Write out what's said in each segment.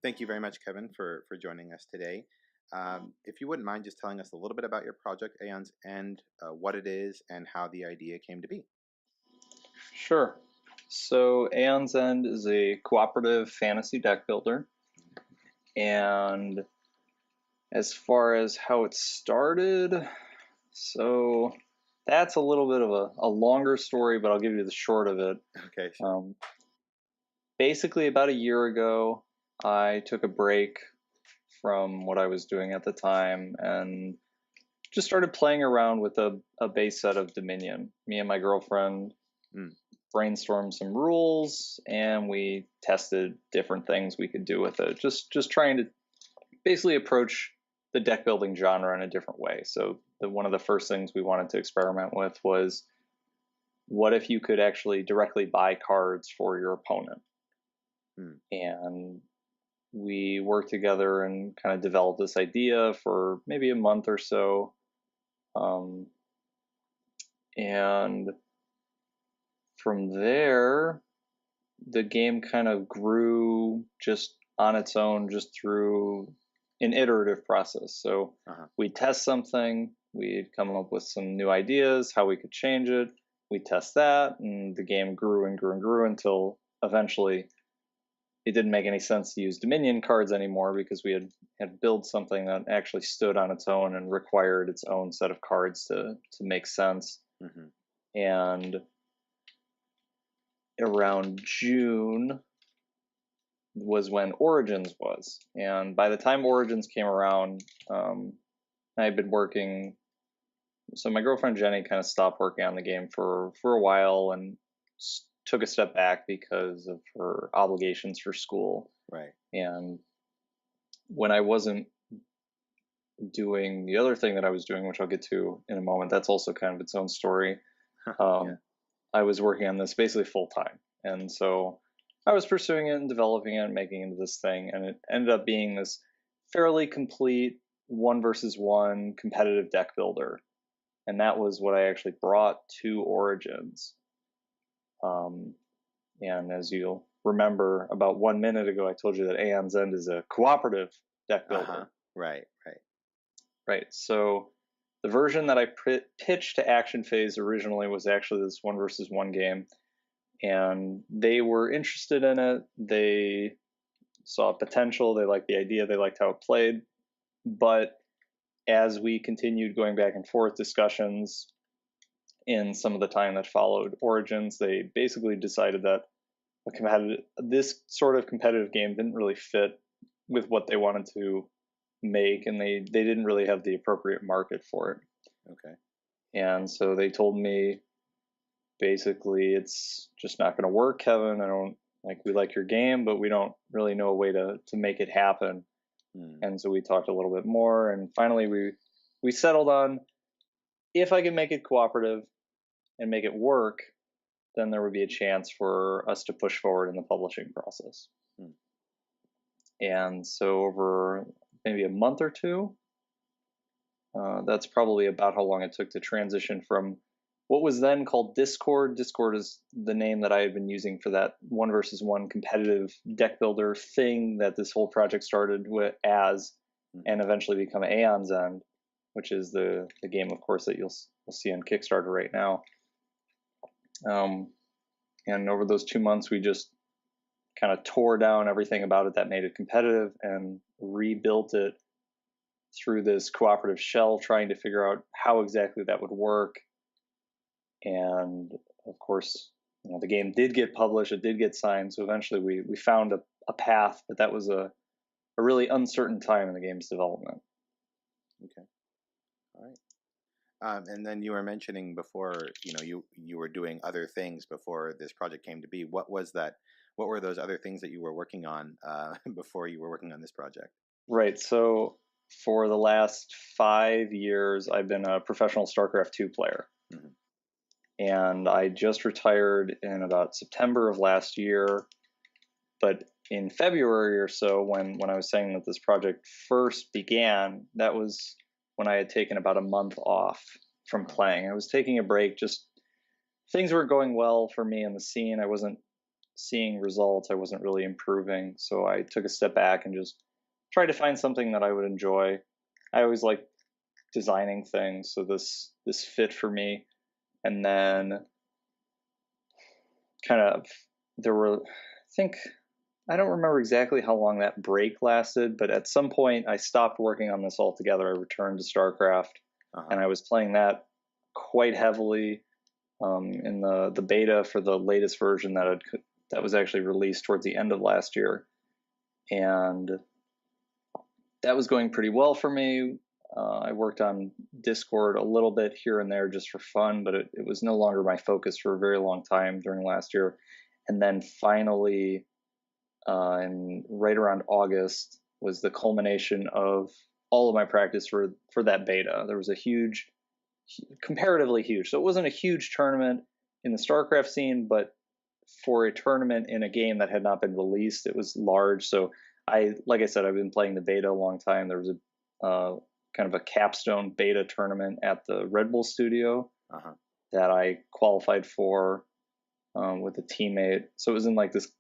Thank you very much, Kevin, for joining us today. If you wouldn't mind just telling us a little bit about your project, Aeon's End, what it is, and how the idea came to be. Sure. So Aeon's End is a cooperative fantasy deck builder. And as far as how it started, so that's a little bit of a longer story, but I'll give you the short of it. Okay. Sure. Basically, about a year ago, I took a break from what I was doing at the time and just started playing around with a base set of Dominion. Me and my girlfriend brainstormed some rules and we tested different things we could do with it. Just trying to basically approach the deck building genre in a different way. So one of the first things we wanted to experiment with was, what if you could actually directly buy cards for your opponent? And we worked together and kind of developed this idea for maybe a month or so. And from there, the game kind of grew just on its own, just through an iterative process. So we'd test something, we'd come up with some new ideas, how we could change it. We'd test that, and the game grew and grew and grew until eventually it didn't make any sense to use Dominion cards anymore because we had built something that actually stood on its own and required its own set of cards to make sense. And around June was when Origins was. And by the time Origins came around, I had been working. So my girlfriend Jenny kind of stopped working on the game for a while and took a step back because of her obligations for school. Right. And when I wasn't doing the other thing that I was doing, which I'll get to in a moment, that's also kind of its own story. I was working on this basically full time. And so I was pursuing it and developing it and making it into this thing. And it ended up being this fairly complete 1 versus 1 competitive deck builder. And that was what I actually brought to Origins. And as you'll remember, about 1 minute ago, I told you that Aeon's End is a cooperative deck builder. Right. So the version that I pitched to Action Phase originally was actually this 1 versus 1 game. And they were interested in it. They saw potential. They liked the idea. They liked how it played. But as we continued going back and forth discussions in some of the time that followed Origins, they basically decided that this sort of competitive game didn't really fit with what they wanted to make, and they didn't really have the appropriate market for it. Okay. And so they told me, basically, it's just not going to work, Kevin. We like your game, but we don't really know a way to make it happen. And so we talked a little bit more, and finally we settled on, if I can make it cooperative and make it work, then there would be a chance for us to push forward in the publishing process. And so over maybe a month or two, that's probably about how long it took to transition from what was then called Discord. Discord is the name that I had been using for that 1 versus 1 competitive deck builder thing that this whole project started with and eventually become Aeon's End, which is the game, of course, that you'll see on Kickstarter right now. And over those 2 months, we just kind of tore down everything about it that made it competitive and rebuilt it through this cooperative shell, trying to figure out how exactly that would work. And of course, the game did get published, it did get signed, so eventually we found a path, but that was a really uncertain time in the game's development. Okay. All right. And then you were mentioning before, you were doing other things before this project came to be. What was that? What were those other things that you were working on before you were working on this project? Right. So for the last 5 years, I've been a professional Starcraft 2 player. And I just retired in about September of last year. But in February or so, when I was saying that this project first began, that was when I had taken about a month off from playing. I was taking a break, just things weren't going well for me in the scene. I wasn't seeing results. I wasn't really improving. So I took a step back and just tried to find something that I would enjoy. I always like designing things, so this fit for me. And then kind of there were, I think, I don't remember exactly how long that break lasted, but at some point I stopped working on this altogether. I returned to Starcraft, and I was playing that quite heavily in the beta for the latest version that was actually released towards the end of last year, and that was going pretty well for me. I worked on Discord a little bit here and there just for fun, but it was no longer my focus for a very long time during last year. And then finally, right around August was the culmination of all of my practice for that beta. There was a huge, comparatively huge, so it wasn't a huge tournament in the Starcraft scene, but for a tournament in a game that had not been released, it was large. So like I said, I've been playing the beta a long time. There was a kind of a capstone beta tournament at the Red Bull studio that I qualified for with a teammate. So it was in like this,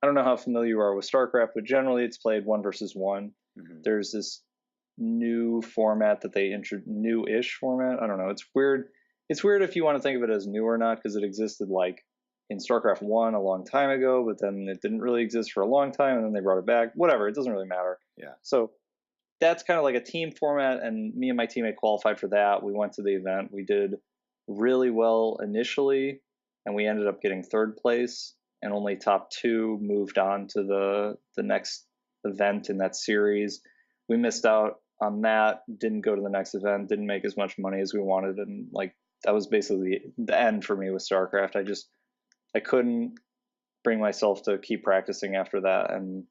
I don't know how familiar you are with StarCraft, but generally it's played 1 versus 1. There's this new format that they new-ish format. I don't know. It's weird. It's weird if you want to think of it as new or not, because it existed like in StarCraft 1 a long time ago, but then it didn't really exist for a long time, and then they brought it back. Whatever, it doesn't really matter. Yeah. So that's kind of like a team format, and me and my teammate qualified for that. We went to the event. We did really well initially, and we ended up getting 3rd place, and only top 2 moved on to the next event in that series. We missed out on that, didn't go to the next event, didn't make as much money as we wanted, and like that was basically the end for me with StarCraft. I couldn't bring myself to keep practicing after that, and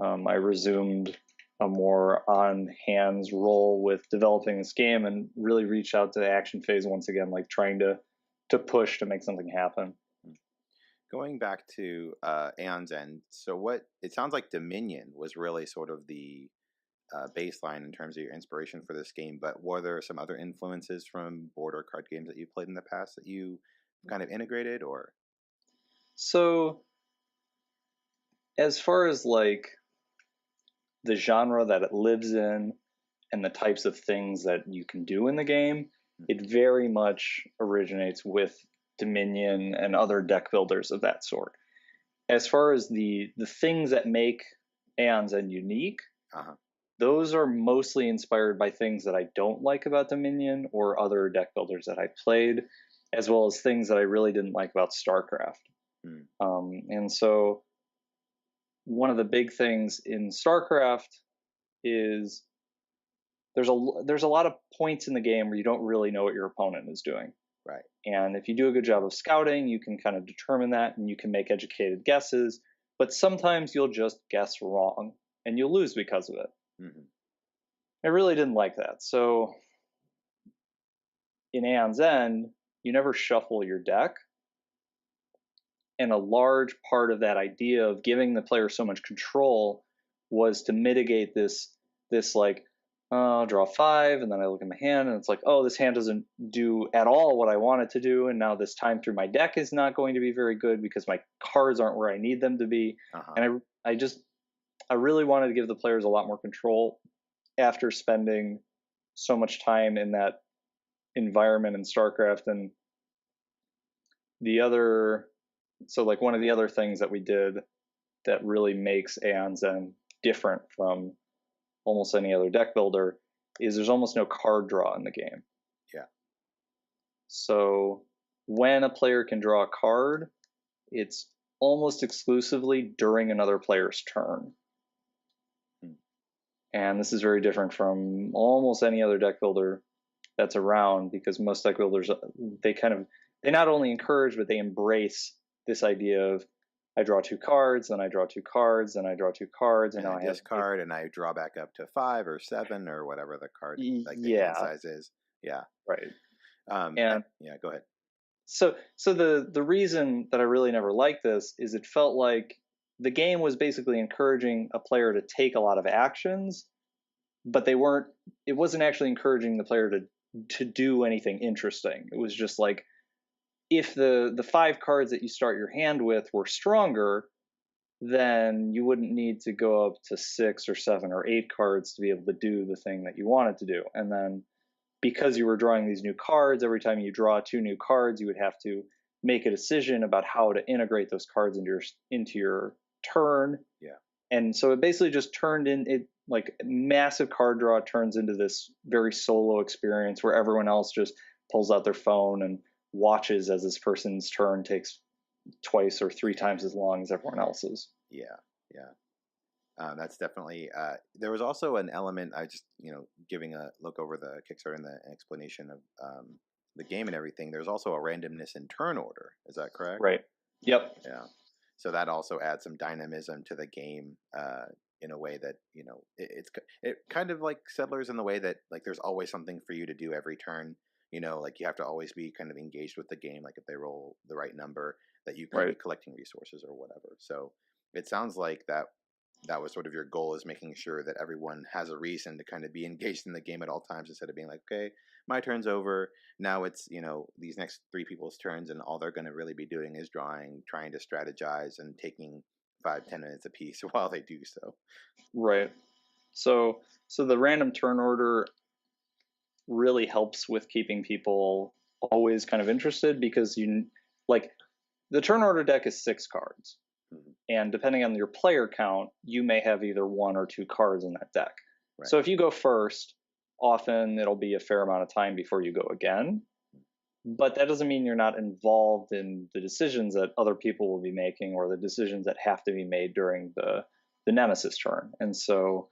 I resumed a more on-hands role with developing this game and really reached out to the action phase once again, like trying to push to make something happen. Going back to Aeon's End, so it sounds like Dominion was really sort of the baseline in terms of your inspiration for this game, but were there some other influences from board or card games that you played in the past that you kind of integrated, or? So as far as like the genre that it lives in and the types of things that you can do in the game, it very much originates with Dominion and other deck builders of that sort. As far as the things that make Aeon's End unique, those are mostly inspired by things that I don't like about Dominion or other deck builders that I played, as well as things that I really didn't like about StarCraft. And so one of the big things in StarCraft is there's a lot of points in the game where you don't really know what your opponent is doing. Right. And if you do a good job of scouting, you can kind of determine that, and you can make educated guesses. But sometimes you'll just guess wrong, and you'll lose because of it. I really didn't like that. So in Aeon's End, you never shuffle your deck. And a large part of that idea of giving the player so much control was to mitigate this like, I'll draw 5, and then I look at my hand, and it's like, oh, this hand doesn't do at all what I want it to do, and now this time through my deck is not going to be very good because my cards aren't where I need them to be. And I really wanted to give the players a lot more control after spending so much time in that environment in StarCraft. And one of the other things that we did that really makes Aeon's End different from almost any other deck builder is there's almost no card draw in the game. Yeah. So when a player can draw a card, it's almost exclusively during another player's turn. And this is very different from almost any other deck builder that's around, because most deck builders, they not only encourage, but they embrace this idea of I draw 2 cards, then I draw 2 cards, then I draw 2 cards, and now I discard, and I draw back up to 5 or 7 or whatever the card hand size is. Yeah. Right. Yeah, go ahead. So the reason that I really never liked this is it felt like the game was basically encouraging a player to take a lot of actions, but it wasn't actually encouraging the player to do anything interesting. It was just like, if the 5 cards that you start your hand with were stronger, then you wouldn't need to go up to 6 or 7 or 8 cards to be able to do the thing that you wanted to do. And then because you were drawing these new cards, every time you draw 2 new cards, you would have to make a decision about how to integrate those cards into your turn. Yeah. And so it basically just turned in it, like massive card draw turns into this very solo experience where everyone else just pulls out their phone and watches as this person's turn takes twice or 3 times as long as everyone else's. Yeah. That's definitely. There was also an element. I just, giving a look over the Kickstarter and the explanation of the game and everything. There's also a randomness in turn order. Is that correct? Right. Yep. Yeah. So that also adds some dynamism to the game in a way that it kind of like Settlers in the way that like there's always something for you to do every turn. Like you have to always be kind of engaged with the game. Like if they roll the right number, that you can be collecting resources or whatever. So it sounds like that was sort of your goal, is making sure that everyone has a reason to kind of be engaged in the game at all times, instead of being like, okay, my turn's over. Now it's, these next 3 people's turns, and all they're going to really be doing is drawing, trying to strategize, and taking 5-10 minutes a piece while they do so. Right. So the random turn order really helps with keeping people always kind of interested, because the turn order deck is 6 cards. And depending on your player count, you may have either 1 or 2 cards in that deck. Right. So if you go first, often it'll be a fair amount of time before you go again. But that doesn't mean you're not involved in the decisions that other people will be making, or the decisions that have to be made during the Nemesis turn. And so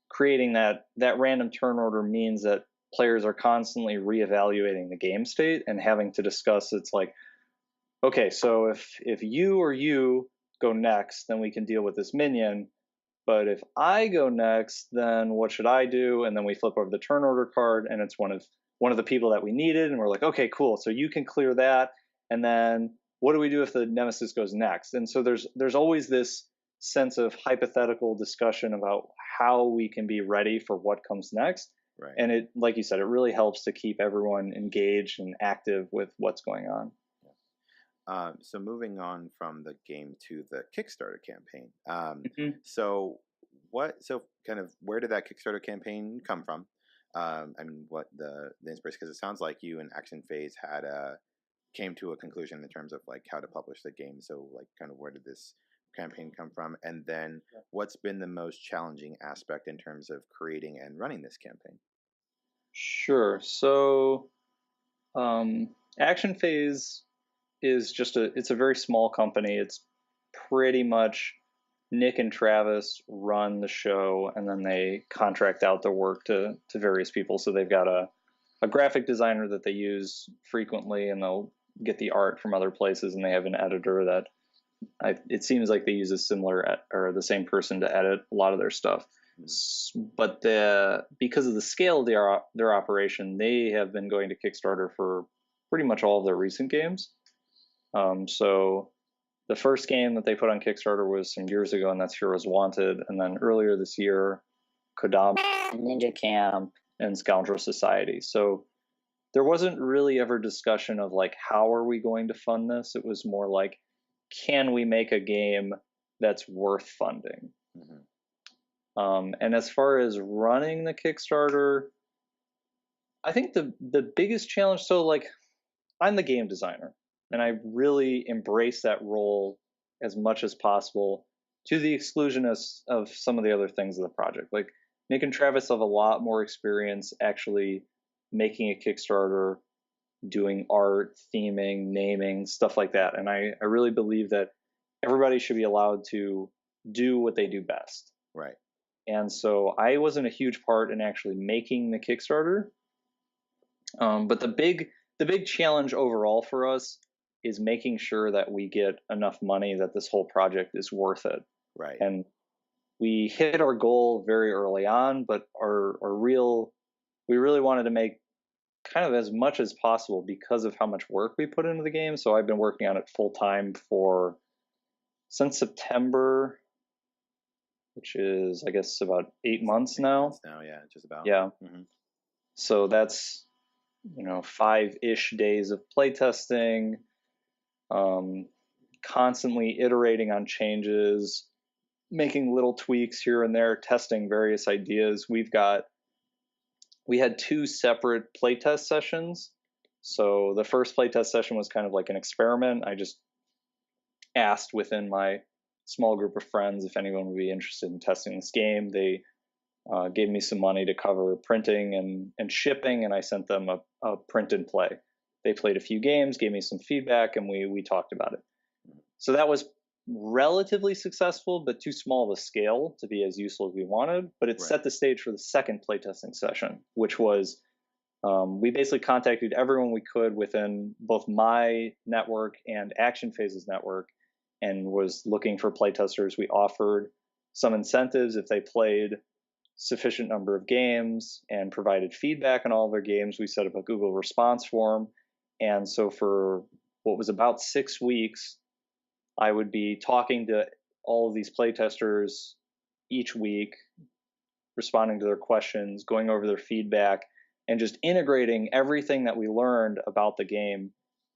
creating that random turn order means that players are constantly reevaluating the game state and having to discuss, it's like, okay, so if you or you go next, then we can deal with this minion. But if I go next, then what should I do? And then we flip over the turn order card, and it's one of the people that we needed, and we're like, okay, cool. So you can clear that, and then what do we do if the Nemesis goes next? And so there's always this sense of hypothetical discussion about how we can be ready for what comes next. Right. And it, like you said, it really helps to keep everyone engaged and active with what's going on. So moving on from the game to the Kickstarter campaign. So kind of where did that Kickstarter campaign come from? What the inspiration? Because it sounds like you and Action Phase came to a conclusion in terms of like how to publish the game. So like kind of where did this campaign come from? And then what's been the most challenging aspect in terms of creating and running this campaign? Sure. So Action Phase is it's a very small company. It's pretty much Nick and Travis run the show, and then they contract out their work to various people. So they've got a graphic designer that they use frequently, and they'll get the art from other places, and they have an editor that it seems like they use a similar or the same person to edit a lot of their stuff. But because of the scale of their operation, they have been going to Kickstarter for pretty much all of their recent games. So the first game that they put on Kickstarter was some years ago, and that's Heroes Wanted. And then earlier this year, Kodama, Ninja Camp, and Scoundrel Society. So there wasn't really ever discussion of like, how are we going to fund this? It was more like, can we make a game that's worth funding? And as far as running the Kickstarter, I think the biggest challenge, so like, I'm the game designer, and I really embrace that role as much as possible, to the exclusion of some of the other things of the project. Like Nick and Travis have a lot more experience actually making a Kickstarter, doing art, theming, naming, stuff like that. And I really believe that everybody should be allowed to do what they do best. Right. And so I wasn't a huge part in actually making the Kickstarter. But the big challenge overall for us is making sure that we get enough money that this whole project is worth it. Right. And we hit our goal very early on, but we really wanted to make kind of as much as possible because of how much work we put into the game. So I've been working on it full time since September, which is, I guess, about 8 months now. 8 months now, yeah, just about. Yeah. So that's 5-ish days of playtesting, constantly iterating on changes, making little tweaks here and there, testing various ideas. We had 2 separate playtest sessions. So the first playtest session was kind of like an experiment. I just asked within my small group of friends if anyone would be interested in testing this game. They gave me some money to cover printing and shipping, and I sent them a print and play. They played a few games, gave me some feedback, and we talked about it. So that was relatively successful, but too small of a scale to be as useful as we wanted. But it set the stage for the second playtesting session, which was we basically contacted everyone we could within both my network and Action Phases network, and was looking for playtesters. We offered some incentives if they played sufficient number of games and provided feedback on all of their games. We set up a Google response form. And so for what was about 6 weeks, I would be talking to all of these playtesters each week, responding to their questions, going over their feedback, and just integrating everything that we learned about the game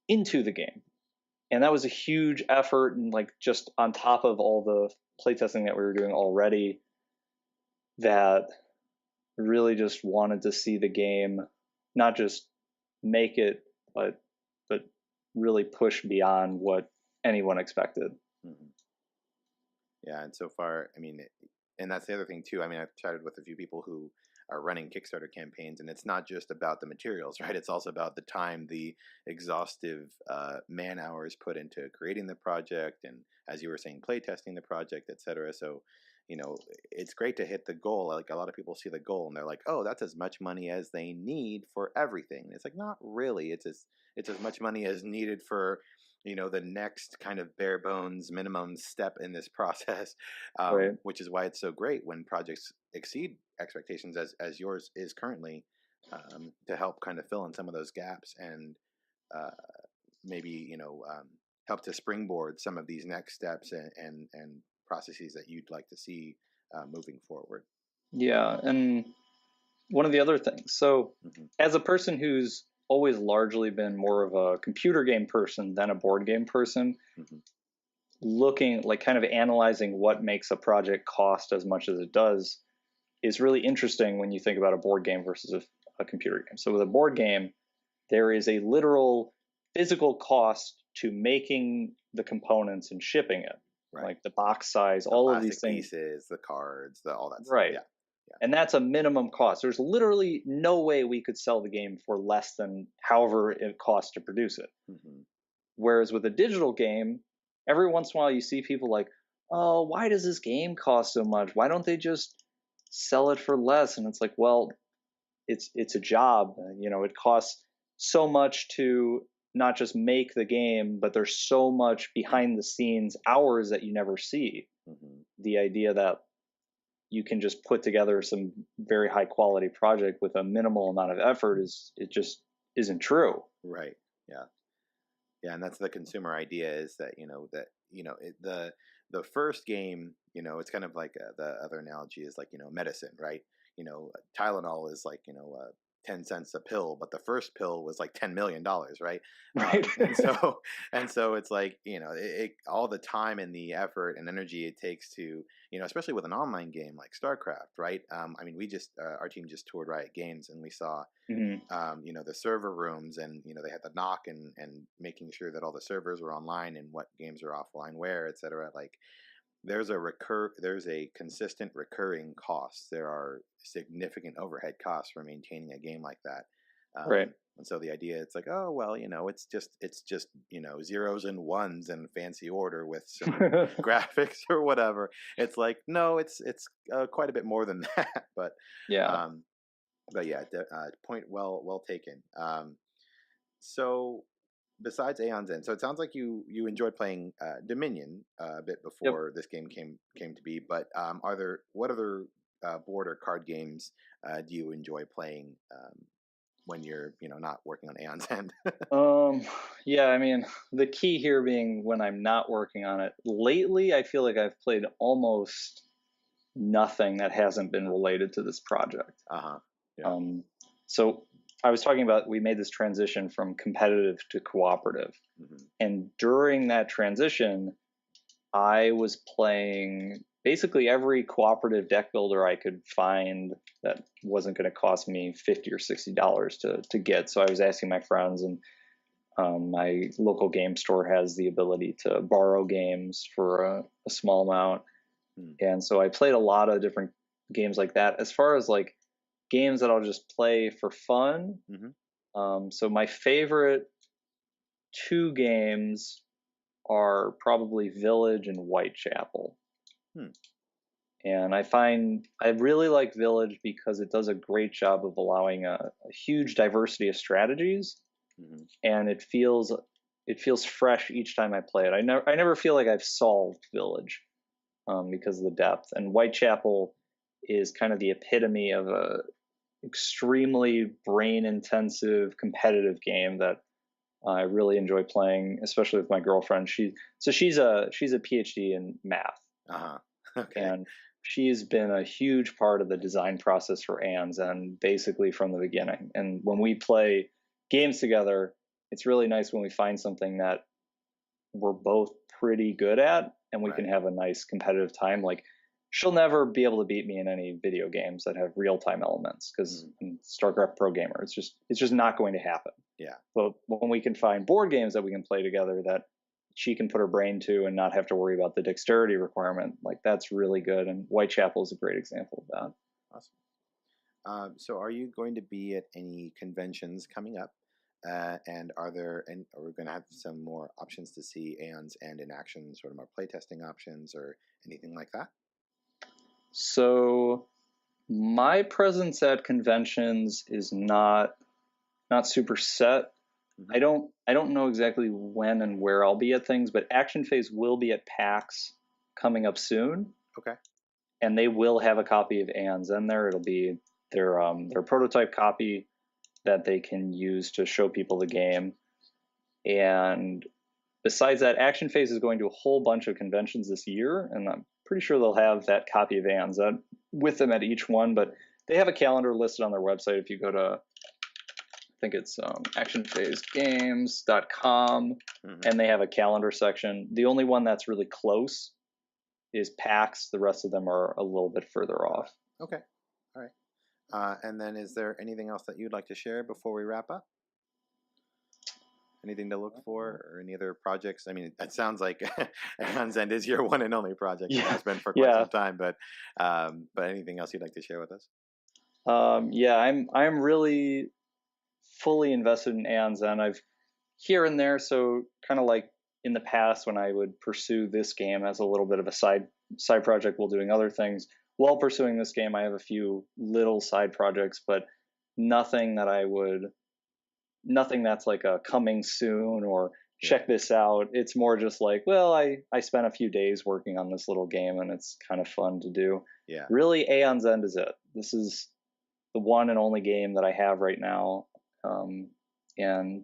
into the game. And that was a huge effort, and like just on top of all the playtesting that we were doing already, that really just wanted to see the game not just make it, but really push beyond what anyone expected. Mm-hmm. Yeah, and so far, I mean, and that's the other thing too. I mean, I've chatted with a few people who are running Kickstarter campaigns, and it's not just about the materials, right? It's also about the time, the exhaustive man hours put into creating the project, and as you were saying, play testing the project, etc. So, it's great to hit the goal. Like a lot of people see the goal and they're like, "Oh, that's as much money as they need for everything." And it's like, not really. It's as much money as needed for the next kind of bare bones minimum step in this process, Right. which is why it's so great when projects exceed expectations as yours is currently, to help kind of fill in some of those gaps and maybe help to springboard some of these next steps and processes that you'd like to see moving forward. Yeah, and one of the other things. So, as a person who's always largely been more of a computer game person than a board game person, looking like kind of analyzing what makes a project cost as much as it does is really interesting when you think about a board game versus a computer game. So with a board game, there is a literal physical cost to making the components and shipping it, like the box size, all of these things, pieces, the cards, all that stuff. Right. And that's a minimum cost. There's literally no way we could sell the game for less than however it costs to produce it. Whereas with a digital game, every once in a while you see people like, "Oh, why does this game cost so much? Why don't they just sell it for less?" And it's like, well, it's a job. It costs so much to not just make the game, but there's so much behind the scenes hours that you never see. The idea that you can just put together some very high quality project with a minimal amount of effort it just isn't true. Right. Yeah. Yeah. And that's the consumer idea, is that, the first game, it's kind of like the other analogy is like, medicine, right? Tylenol is like, 10 cents a pill, but the first pill was like $10 million, right? Right. And so it's like, all the time and the effort and energy it takes to, especially with an online game like Starcraft, right? I mean, we just, our team just toured Riot Games, and we saw, the server rooms, and, they had the knock and making sure that all the servers were online and what games are offline where, et cetera. Like, there's a consistent recurring cost. There are significant overhead costs for maintaining a game like that. Right. And so the idea, it's like, oh well, it's just zeros and ones and fancy order with some graphics or whatever. It's like, no, it's quite a bit more than that. But yeah. Point well taken. So, besides Aeon's End, so it sounds like you enjoyed playing Dominion a bit before this game came to be. But what other board or card games do you enjoy playing when you're not working on Aeon's End? Yeah, I mean, the key here being when I'm not working on it. Lately, I feel like I've played almost nothing that hasn't been related to this project. Yeah. So I was talking about, we made this transition from competitive to cooperative. Mm-hmm. And during that transition, I was playing basically every cooperative deck builder I could find that wasn't going to cost me $50 or $60 to get. So I was asking my friends, and my local game store has the ability to borrow games for a small amount. And so I played a lot of different games like that. As far as like games that I'll just play for fun, so my favorite 2 games are probably Village and Whitechapel. And I really like Village because it does a great job of allowing a huge diversity of strategies, and it feels fresh each time I play it. I never feel like I've solved Village because of the depth. And Whitechapel is kind of the epitome of a extremely brain intensive competitive game that I really enjoy playing, especially with my girlfriend. She's a PhD in math. Okay. And she's been a huge part of the design process for Aeon's, and basically from the beginning. And when we play games together, it's really nice when we find something that we're both pretty good at, and we can have a nice competitive time. Like, she'll never be able to beat me in any video games that have real-time elements, because in Starcraft Pro Gamer, it's just not going to happen. Yeah. But when we can find board games that we can play together that she can put her brain to and not have to worry about the dexterity requirement, like, that's really good. And Whitechapel is a great example of that. Awesome. So are you going to be at any conventions coming up? And are we going to have some more options to see Aeon's End in action, sort of more playtesting options or anything like that? So my presence at conventions is not super set. I don't know exactly when and where I'll be at things, but Action Phase will be at PAX coming up soon. Okay. And they will have a copy of Aeon's End there. It'll be their prototype copy that they can use to show people the game. And besides that, Action Phase is going to a whole bunch of conventions this year, and I'm pretty sure they'll have that copy of Aeon's End with them at each one. But they have a calendar listed on their website. If you go to, I think it's actionphasegames.com, and they have a calendar section. The only one that's really close is PAX. The rest of them are a little bit further off. Okay. All right. And then is there anything else that you'd like to share before we wrap up? Anything to look for, or any other projects? I mean, it sounds like Aeon's End is your one and only project. It has been for quite some time, but anything else you'd like to share with us? I'm really fully invested in Aeon's End. I've here and there, so kind of like in the past when I would pursue this game as a little bit of a side project while doing other things. While pursuing this game, I have a few little side projects, but nothing that's like a coming soon or check this out. It's more just like, well, I spent a few days working on this little game and it's kind of fun to do. Yeah. Really, Aeon's End is it. This is the one and only game that I have right now. And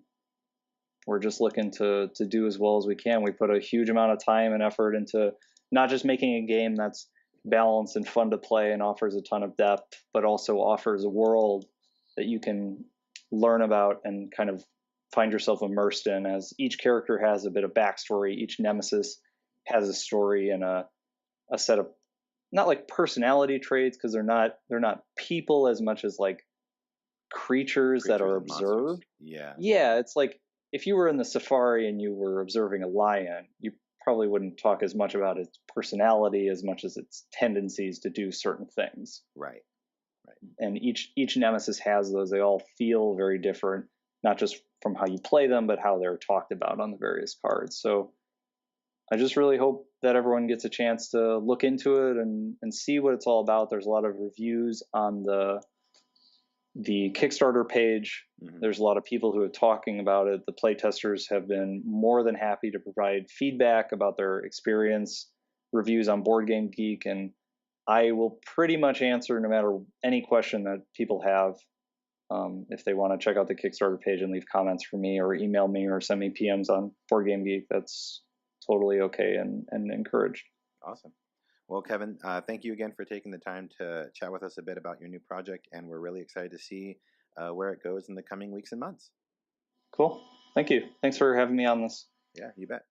we're just looking to do as well as we can. We put a huge amount of time and effort into not just making a game that's balanced and fun to play and offers a ton of depth, but also offers a world that you can learn about and kind of find yourself immersed in, as each character has a bit of backstory. Each nemesis has a story and a set of, not like personality traits, because they're not people as much as like creatures that are observed. Yeah, it's like if you were in the safari and you were observing a lion, you probably wouldn't talk as much about its personality as much as its tendencies to do certain things. Right. And each nemesis has those. They all feel very different, not just from how you play them, but how they're talked about on the various cards. So I just really hope that everyone gets a chance to look into it and see what it's all about. There's a lot of reviews on the Kickstarter page. There's a lot of people who are talking about it. The playtesters have been more than happy to provide feedback about their experience, reviews on Board Game Geek, and I will pretty much answer no matter any question that people have. If they want to check out the Kickstarter page and leave comments for me or email me or send me PMs on Board Game Geek, that's totally okay and encouraged. Awesome. Well, Kevin, thank you again for taking the time to chat with us a bit about your new project, and we're really excited to see where it goes in the coming weeks and months. Cool. Thank you. Thanks for having me on this. Yeah, you bet.